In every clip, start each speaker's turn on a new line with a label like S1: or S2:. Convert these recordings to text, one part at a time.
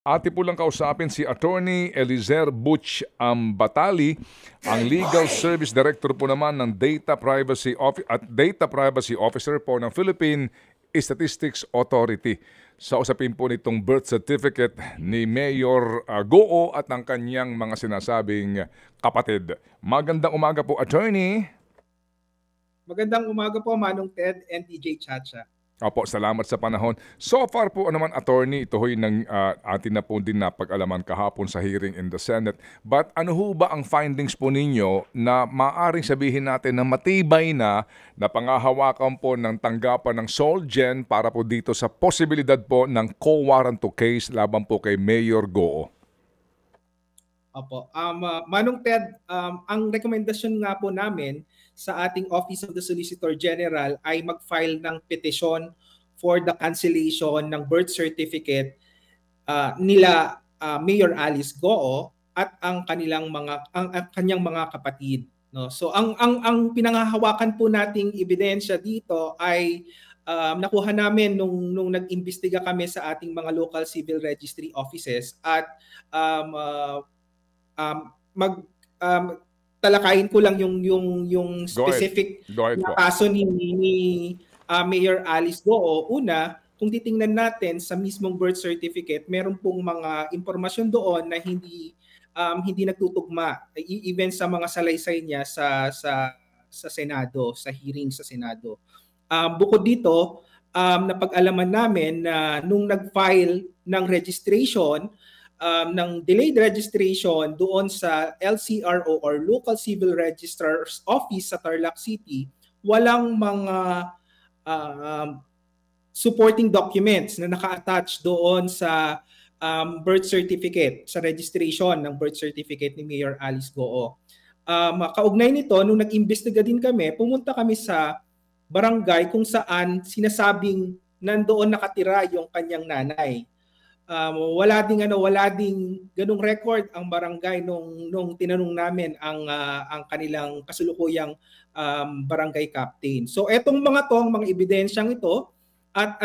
S1: Ati po lang kausapin si Attorney Elizer Butch Batali, ang Legal Service Director po naman ng Data Privacy Officer po ng Philippine Statistics Authority. Sa usapin po nitong birth certificate ni Mayor Goo at ng kanyang mga sinasabing kapatid. Magandang umaga po, Attorney.
S2: Magandang umaga po, Manong Ted and DJ Chacha.
S1: Opo, salamat sa panahon. So far po naman, Attorney, ito ho'y atin na po din napag-alaman kahapon sa hearing in the Senate. But ano ho ba ang findings po ninyo na maaaring sabihin natin na matibay na pangahawakan po ng tanggapan ng SOLGEN para po dito sa posibilidad po ng co-warranto case laban po kay Mayor Goo?
S2: Opo. Manong Ted, ang rekomendasyon nga po namin sa ating Office of the Solicitor General ay mag-file ng petisyon for the cancellation ng birth certificate nila Mayor Alice Goo at ang kanyang mga kapatid. No? So ang pinanghahawakan po nating ebidensya dito ay nakuha namin nung nag-imbestiga kami sa ating mga local civil registry offices at talakayin ko lang yung specific na kaso ni Mayor Alice Goo. Una, kung titingnan natin sa mismong birth certificate, meron pong mga impormasyon doon na hindi nagtutugma, even sa mga salaysay niya sa Senado, sa hearing sa Senado. Bukod dito, napag-alaman namin na nung nag-file ng registration, ng delayed registration doon sa LCRO or Local Civil Registrar's Office sa Tarlac City, walang mga supporting documents na naka-attach doon sa birth certificate, sa registration ng birth certificate ni Mayor Alice Goo. Kaugnay nito, nung nag-imbestiga din kami, pumunta kami sa barangay kung saan sinasabing nandoon nakatira yung kanyang nanay. Wala ding ganung record ang barangay nung tinanong namin ang kanilang kasulukuyang barangay captain. So etong mga ebidensyang ito at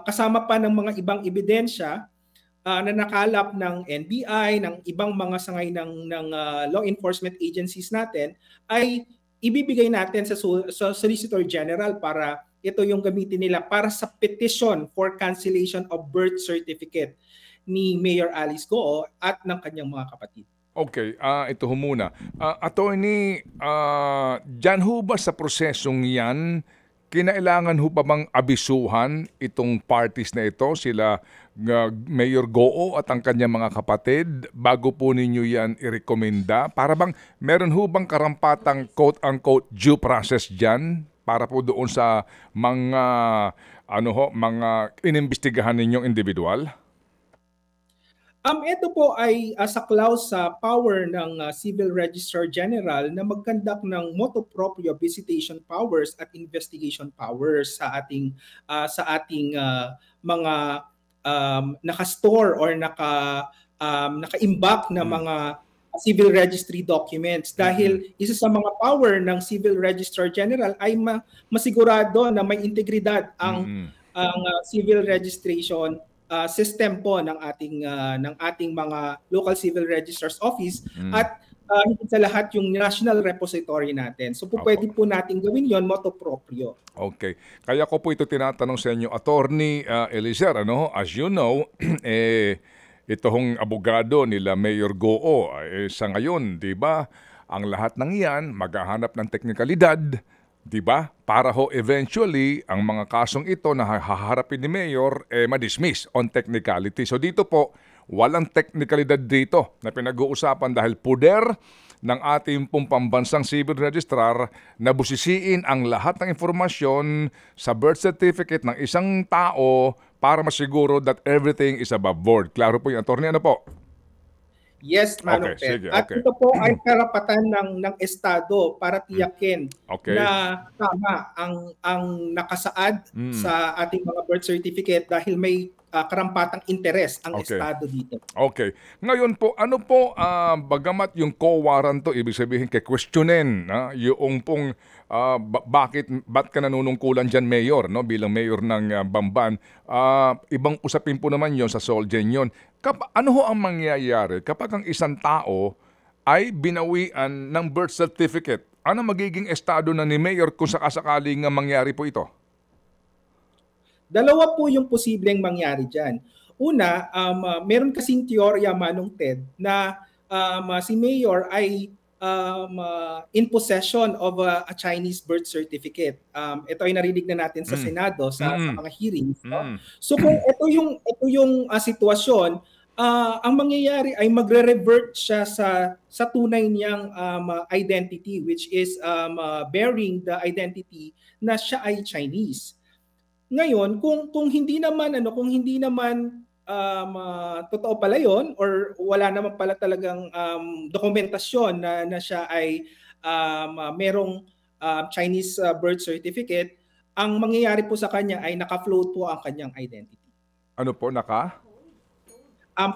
S2: kasama pa ng mga ibang ebidensya na nakalap ng NBI, ng ibang mga sangay ng law enforcement agencies natin ay ibibigay natin sa Solicitor General para ito yung gamitin nila para sa petition for cancellation of birth certificate ni Mayor Alice Goo at ng kanyang mga kapatid.
S1: Okay, ito ho muna. Attorney, dyan ho ba sa prosesong yan, kinailangan ho pa bang abisuhan itong parties na ito, sila Mayor Goo at ang kanyang mga kapatid, bago po ninyo yan irekomenda? Para bang meron ho bang karampatang quote-unquote due process dyan para po doon sa mga mga inimbestigahan ninyong individual?
S2: Ito po ay sa clause sa power ng Civil Registrar General na mag-conduct ng motu proprio visitation powers at investigation powers sa ating mga naka-store or naka-imbak na mga civil registry documents, dahil isa sa mga power ng Civil Registrar General ay masigurado na may integridad ang civil registration system po ng ating mga local civil registrar's office at higit sa lahat yung national repository natin. So pwede po natin gawin yon motu proprio. Okay.
S1: Kaya ko po ito tinatanong sa inyo, Attorney Elizer, as you know, ito hong abogado nila Mayor Goo, sa ngayon, di ba, ang lahat ng iyan maghahanap ng teknikalidad, di ba, para ho eventually ang mga kasong ito na haharapin ni Mayor ma-dismiss on technicality. So dito po, walang teknikalidad dito na pinag-uusapan dahil puder ng ating pong pambansang civil registrar na busisiin ang lahat ng informasyon sa birth certificate ng isang tao para masiguro that everything is above board. Klaro po yung attorney, ano po?
S2: Yes, Manong Ted. At ito po ay karapatan ng Estado para tiyakin na tama ang nakasaad sa ating mga birth certificate dahil may karampatang interes ang
S1: Okay.
S2: Estado dito.
S1: Okay. Ngayon po, ano po, bagamat yung co-warrant to, ibig sabihin questionin yung pong ba't ka nanunungkulan dyan, Mayor, no, bilang Mayor ng Bamban. Ibang usapin po naman yon sa Solgen yon. Ano ho ang mangyayari kapag ang isang tao ay binawian ng birth certificate? Ano magiging estado na ni Mayor kung sakasakaling mangyari po ito?
S2: Dalawa po yung posibleng mangyari dyan. Una, meron kasing teorya, Manong Ted, na si Mayor ay in possession of a Chinese birth certificate. Ito ay narinig na natin sa Senado sa mga hearings. No? So kung ito yung sitwasyon, ang mangyayari ay magre-revert siya sa tunay niyang identity, which is bearing the identity na siya ay Chinese. Ngayon, kung hindi naman totoo pala 'yon or wala naman pala talagang dokumentasyon na siya ay merong Chinese birth certificate, ang mangyayari po sa kanya ay naka-float po ang kanyang identity.
S1: Ano po,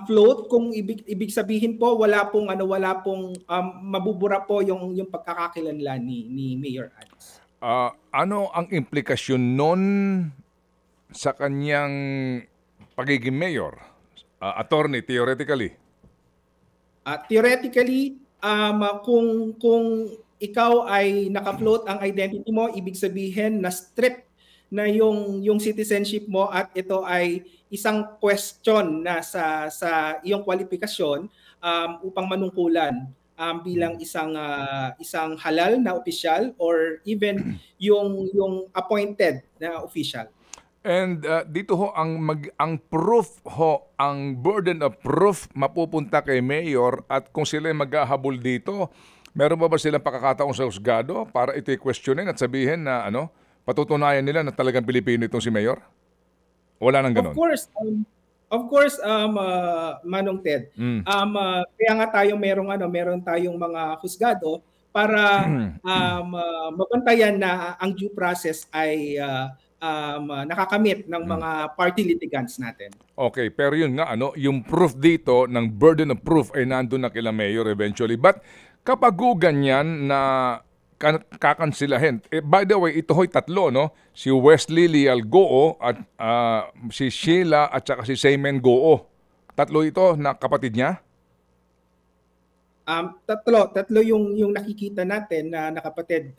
S2: Float, kung ibig sabihin po wala pong mabubura po yung pagkakakilanlan ni Mayor Alice.
S1: Ano ang implikasyon nun sa kanyang pagiging mayor? Attorney, theoretically.
S2: Theoretically, kung ikaw ay naka-float ang identity mo, ibig sabihin na strip na yung citizenship mo at ito ay isang question na sa iyong kwalifikasyon upang manungkulan bilang isang halal na opisyal or even yung appointed na official.
S1: And dito ho ang proof ho, ang burden of proof mapupunta kay Mayor, at kung sila maghahabol dito, meron ba silang pakakataon sa husgado para ito i-questionin at sabihin na patutunayan nila na talagang Pilipino itong si Mayor? Wala nang ganun.
S2: Of course, Manong Ted. Kaya nga meron tayong mga husgado para mabantayan na ang due process ay nakakamit ng mga party litigants natin. Okay,
S1: pero yun nga, yung proof dito ng burden of proof ay nandun na kila Mayor eventually. But kapag ganyan na kakansilahin, by the way, ito ho'y tatlo, no? Si Wesley Leal Goo at si Sheila at saka si Seymen Goo. Tatlo ito na kapatid niya?
S2: Tatlo yung nakikita natin na nakapatid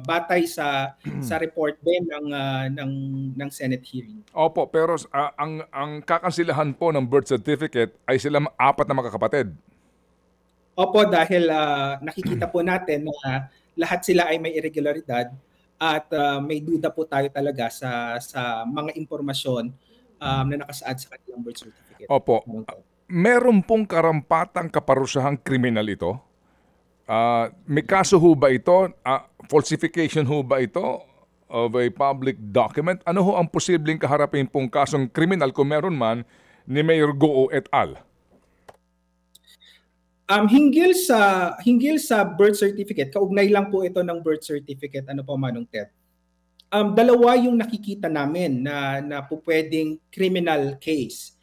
S2: batay sa report din ng Senate hearing.
S1: Opo, pero ang kakansilahan po ng birth certificate ay sila 4 na magkakapatid.
S2: Opo, dahil nakikita po natin na lahat sila ay may irregularidad at may duda po tayo talaga sa mga impormasyon na nakasaad sa kanilang birth certificate.
S1: Opo. Meron pong karampatang kaparusahang kriminal ito? May kaso ho ba ito? Falsification ho ba ito of a public document? Ano ho ang posibleng kaharapin pong kasong kriminal kung meron man ni Mayor Goo et al.?
S2: Hinggil sa birth certificate, kaugnay lang po ito ng birth certificate, Manong Ted. Dalawa yung nakikita namin na po pwedeng criminal case.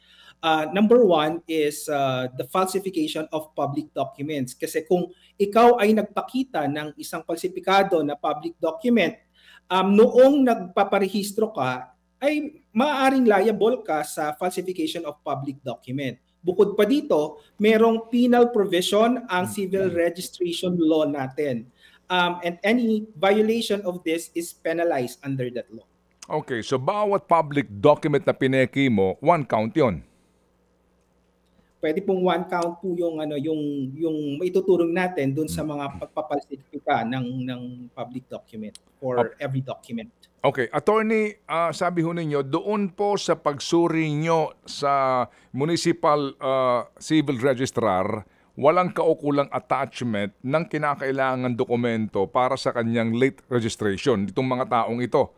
S2: Number one is the falsification of public documents. Kasi kung ikaw ay nagpakita ng isang falsifikado na public document, noong nagpaparehistro ka, ay maaaring liable ka sa falsification of public document. Bukod pa dito, merong penal provision ang civil registration law natin. And any violation of this is penalized under that law.
S1: Okay, so bawat public document na pineki mo, 1 count yon.
S2: Pwede pong 1 count po yung maituturong natin dun sa mga pagpapalsifika ng public document or every document.
S1: Okay, attorney, sabi ho ninyo, doon po sa pagsuri nyo sa municipal civil registrar, walang kaukulang attachment ng kinakailangan dokumento para sa kanyang late registration itong mga taong ito.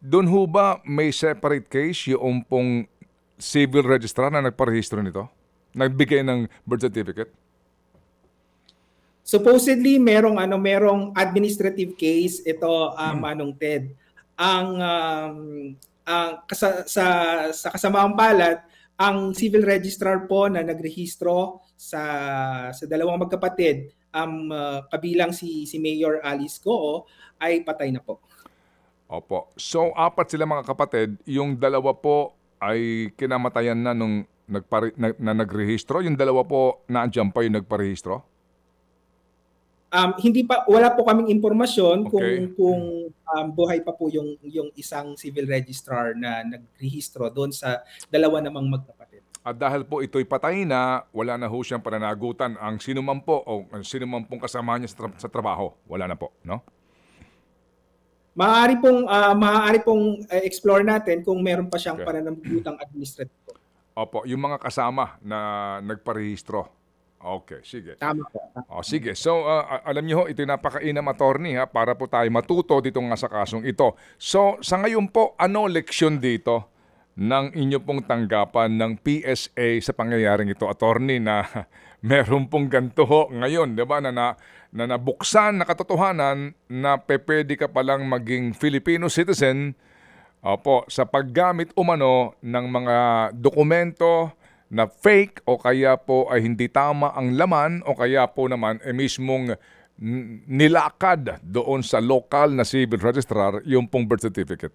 S1: Doon ho ba may separate case yung pong civil registrar na nagparehistro nito? Nagbigay ng birth certificate?
S2: Supposedly merong administrative case ito, Manong Ted. sa kasamaang palad, ang civil registrar po na nagrehistro sa dalawang magkapatid, kabilang si Mayor Alice Goo, ay patay na po.
S1: Opo. So, apat sila mga kapatid. Yung dalawa po ay kinamatayan na nung nagrehistro. Yung dalawa po, naandyan pa yung nagparehistro?
S2: Hindi pa, wala po kaming impormasyon
S1: Okay.
S2: kung buhay pa po yung isang civil registrar na nagrehistro doon sa dalawa namang magkapatid.
S1: At dahil po ito'y patay na, wala na ho siyang pananagutan ang sinuman po o ang sinuman pong kasama niya sa trabaho. Wala na po, no?
S2: Maaari pong explore natin kung meron pa siyang
S1: Okay.
S2: pananamutang administratibo.
S1: Opo, yung mga kasama na nagparehistro. Okay, sige.
S2: Tama po.
S1: O, sige. So, alam niyo ho, ito'y napakainam, attorney, ha, para po tayo matuto dito nga sa kasong ito. So, sa ngayon po, ano leksyon dito ng inyo pong tanggapan ng PSA sa pangyayaring ito, attorney, na meron pong ganito ho ngayon, di ba, na nabuksan na katotohanan na pwede ka palang maging Filipino citizen, opo, sa paggamit umano ng mga dokumento na fake o kaya po ay hindi tama ang laman o kaya po naman mismong nilakad doon sa local na civil registrar yung pong birth certificate.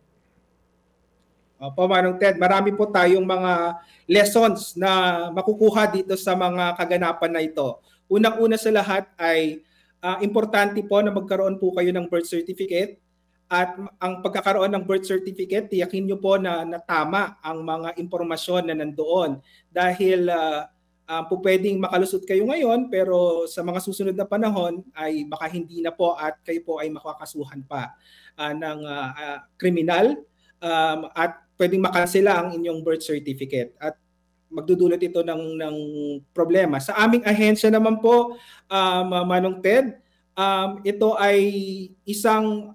S2: Opo, Manong Ted, marami po tayong mga lessons na makukuha dito sa mga kaganapan na ito. Unang-una sa lahat ay importante po na magkaroon po kayo ng birth certificate, at ang pagkakaroon ng birth certificate, tiyakin nyo po na tama ang mga impormasyon na nandoon. Dahil po pwedeng makalusot kayo ngayon, pero sa mga susunod na panahon ay baka hindi na po at kayo po ay makakasuhan pa ng kriminal, at pwedeng makansela ang inyong birth certificate. At magdudulot ito ng problema. Sa aming ahensya naman po, Manong Ted, ito ay isang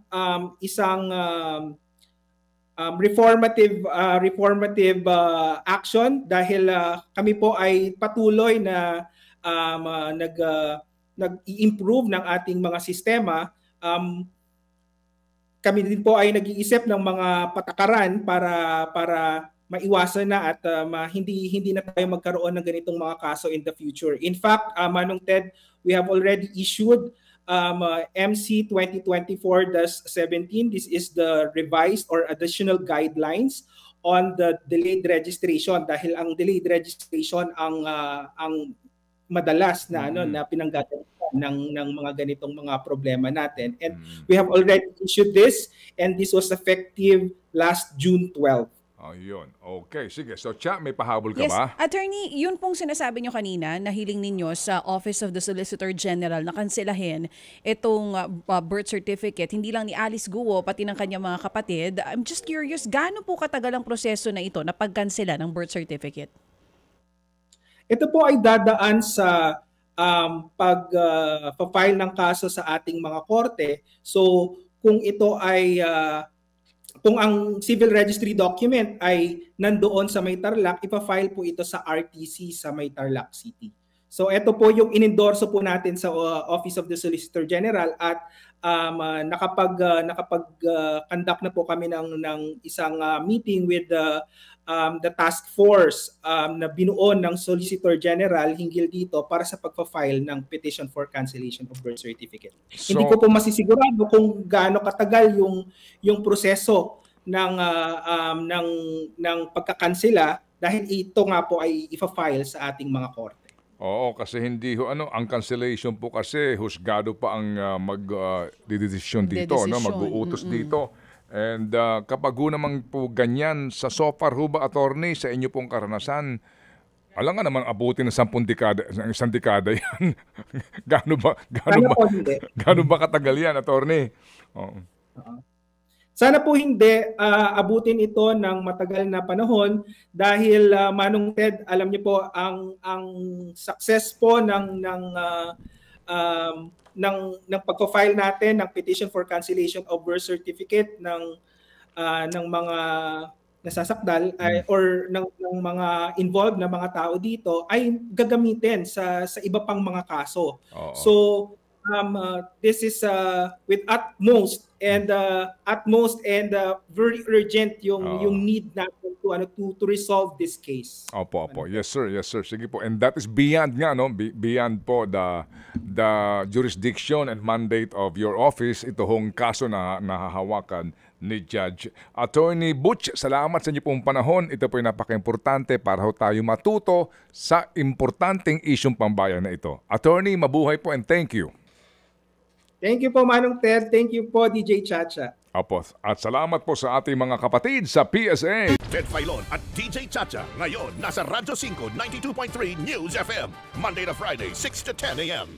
S2: reformative action, dahil kami po ay patuloy na nag-i-improve ng ating mga sistema. Kami din po ay nag-iisip ng mga patakaran para maiwasan na at hindi na tayo magkaroon ng ganitong mga kaso in the future. In fact, Manong Ted, we have already issued MC 2024-17. This is the revised or additional guidelines on the delayed registration, dahil ang delayed registration ang madalas na na pinanggagalingan ng mga ganitong mga problema natin. And we have already issued this, and this was effective last June 12.
S1: Ayun. Okay, sige. So, Cha, may pahabol ka
S3: Yes,
S1: ba?
S3: Attorney, yun pong sinasabi nyo kanina na hiling ninyo sa Office of the Solicitor General na kanselahin itong birth certificate, hindi lang ni Alice Goo, pati ng kanyang mga kapatid. I'm just curious, gaano po katagal ang proseso na ito na pagkansela ng birth certificate?
S2: Ito po ay dadaan sa pag-file ng kaso sa ating mga korte. So, kung ito ay kung ang civil registry document ay nandoon sa May Tarlac, ipa-file po ito sa RTC sa May Tarlac City. So ito po yung inendorso po natin sa Office of the Solicitor General, at nakapag-conduct na po kami ng isang meeting with the task force na binuo ng Solicitor General hinggil dito para sa pagpa-file ng petition for cancellation of birth certificate.
S1: So,
S2: hindi ko po masisigurado kung gaano katagal yung proseso ng pagkakansela, dahil ito nga po ay ifa-file sa ating mga korte.
S1: oo, kasi hindi ho, ang cancellation po kasi husgado pa ang mag-decision dito, no? Mag-uutos dito. And kapag ho naman po ganyan, sa so far ho ba, attorney, sa inyo pong karanasan, alam nga naman abutin ng 10 dekada, ng 1 dekada yan. Gaano ba katagal yan, attorney? Oo.
S2: Sana po hindi abutin ito ng matagal na panahon, dahil Manong Ted, alam niyo po ang success po ng pagko-file natin ng petition for cancellation of birth certificate ng mga nasasakdal or ng mga involved na mga tao dito ay gagamitin sa iba pang mga kaso.
S1: Oo.
S2: So this is with utmost and very urgent yung need natin to resolve this case.
S1: Opo. Yes sir. Sige po. And that is beyond nga, no? Beyond po the jurisdiction and mandate of your office. Ito hong kaso na nahahawakan ni Judge Attorney Butch. Salamat sa inyo pong panahon. Ito po ay napaka-importante para ho tayo matuto sa importanteng isyong pambayan na ito. Attorney, mabuhay po and thank you.
S2: Thank you po, Manong Ted. Thank you po, DJ Chacha.
S1: Opo. At salamat po sa ating mga kapatid sa PSA.
S4: Ted Filon at DJ Chacha. Ngayon, nasa Radyo 5, 92.3 News FM. Monday to Friday, 6 to 10 a.m.